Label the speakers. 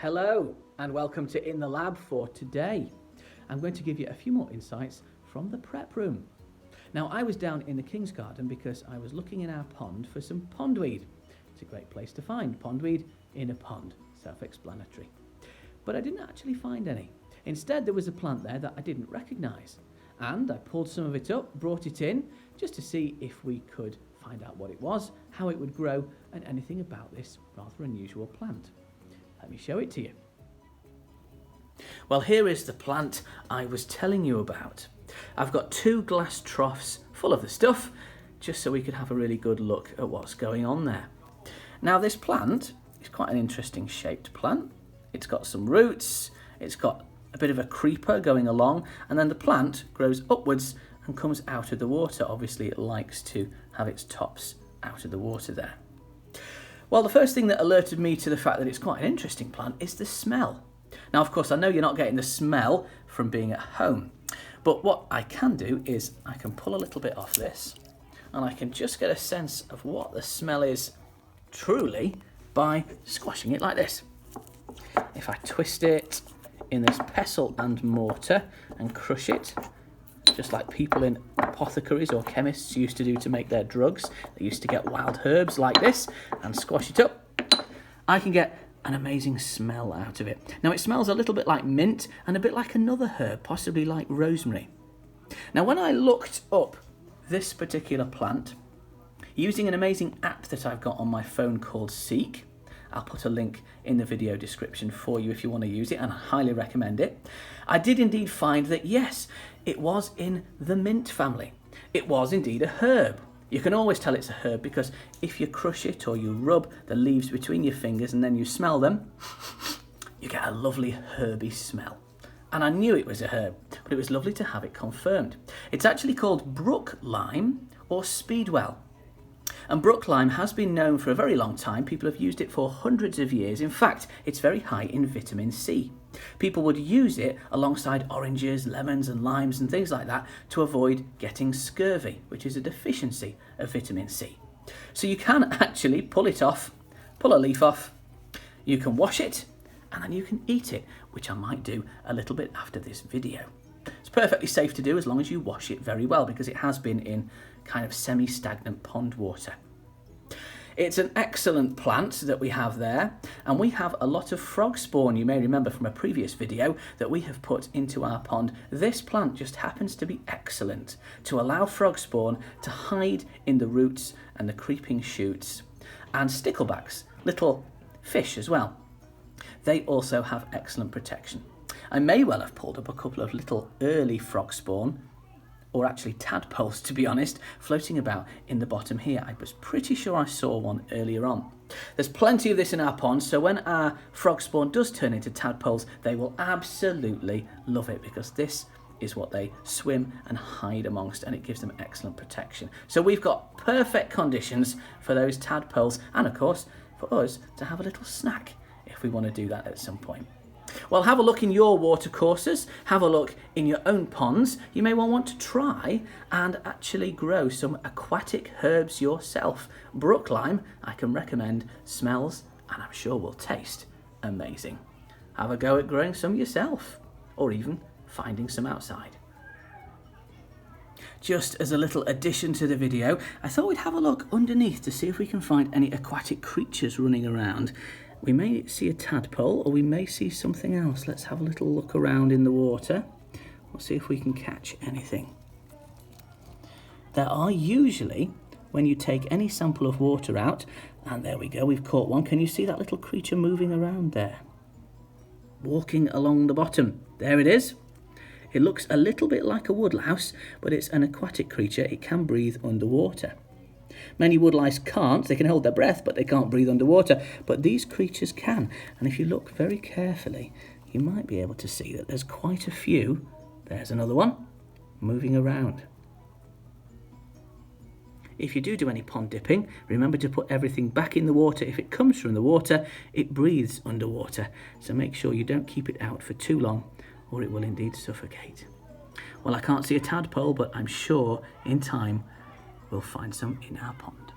Speaker 1: Hello and welcome to In the Lab for today. I'm going to give you a few more insights from the prep room. Now, I was down in the King's Garden because I was looking in our pond for some pondweed. It's a great place to find pondweed in a pond, self-explanatory. But I didn't actually find any. Instead, there was a plant there that I didn't recognise. And I pulled some of it up, brought it in, just to see if we could find out what it was, how it would grow, and anything about this rather unusual plant. Let me show it to you. Well, here is the plant I was telling you about. I've got 2 glass troughs full of the stuff, just so we could have a really good look at what's going on there. Now, this plant is quite an interesting shaped plant. It's got some roots, it's got a bit of a creeper going along, and then the plant grows upwards and comes out of the water. Obviously, it likes to have its tops out of the water there. Well, the first thing that alerted me to the fact that it's quite an interesting plant is the smell. Now, of course, I know you're not getting the smell from being at home, but what I can do is I can pull a little bit off this and I can just get a sense of what the smell is truly by squashing it like this. If I twist it in this pestle and mortar and crush it, just like people in apothecaries or chemists used to do to make their drugs. They used to get wild herbs like this and squash it up. I can get an amazing smell out of it. Now, it smells a little bit like mint and a bit like another herb, possibly like rosemary. Now, when I looked up this particular plant, using an amazing app that I've got on my phone called Seek, I'll put a link in the video description for you if you want to use it, and I highly recommend it. I did indeed find that, yes, it was in the mint family. It was indeed a herb. You can always tell it's a herb because if you crush it or you rub the leaves between your fingers and then you smell them, you get a lovely herby smell. And I knew it was a herb, but it was lovely to have it confirmed. It's actually called brook lime or speedwell. And brook lime has been known for a very long time. People have used it for hundreds of years. In fact, it's very high in vitamin C. People would use it alongside oranges, lemons and limes and things like that to avoid getting scurvy, which is a deficiency of vitamin C. So you can actually pull it off, pull a leaf off, you can wash it, and then you can eat it, which I might do a little bit after this video. It's perfectly safe to do as long as you wash it very well because it has been in kind of semi-stagnant pond water. It's an excellent plant that we have there, and we have a lot of frog spawn. You may remember from a previous video that we have put into our pond. This plant just happens to be excellent to allow frog spawn to hide in the roots and the creeping shoots, and sticklebacks, little fish as well. They also have excellent protection. I may well have pulled up a couple of little early frog spawn, or actually tadpoles to be honest, floating about in the bottom here. I was pretty sure I saw one earlier on. There's plenty of this in our pond, so when our frog spawn does turn into tadpoles, they will absolutely love it because this is what they swim and hide amongst, and it gives them excellent protection. So we've got perfect conditions for those tadpoles, and of course for us to have a little snack if we want to do that at some point. Well, have a look in your water courses, have a look in your own ponds. You may well want to try and actually grow some aquatic herbs yourself. Brook lime, I can recommend, smells and I'm sure will taste amazing. Have a go at growing some yourself, or even finding some outside. Just as a little addition to the video, I thought we'd have a look underneath to see if we can find any aquatic creatures running around. We may see a tadpole or we may see something else. Let's have a little look around in the water. We'll see if we can catch anything. There are usually, when you take any sample of water out, and there we go, we've caught one. Can you see that little creature moving around there? Walking along the bottom. There it is. It looks a little bit like a woodlouse, but it's an aquatic creature. It can breathe underwater. Many woodlice can't. They can hold their breath, but they can't breathe underwater. But these creatures can. And if you look very carefully, you might be able to see that there's quite a few. There's another one moving around. If you do any pond dipping, remember to put everything back in the water. If it comes from the water, it breathes underwater. So make sure you don't keep it out for too long, or it will indeed suffocate. Well, I can't see a tadpole, but I'm sure in time we'll find some in our pond.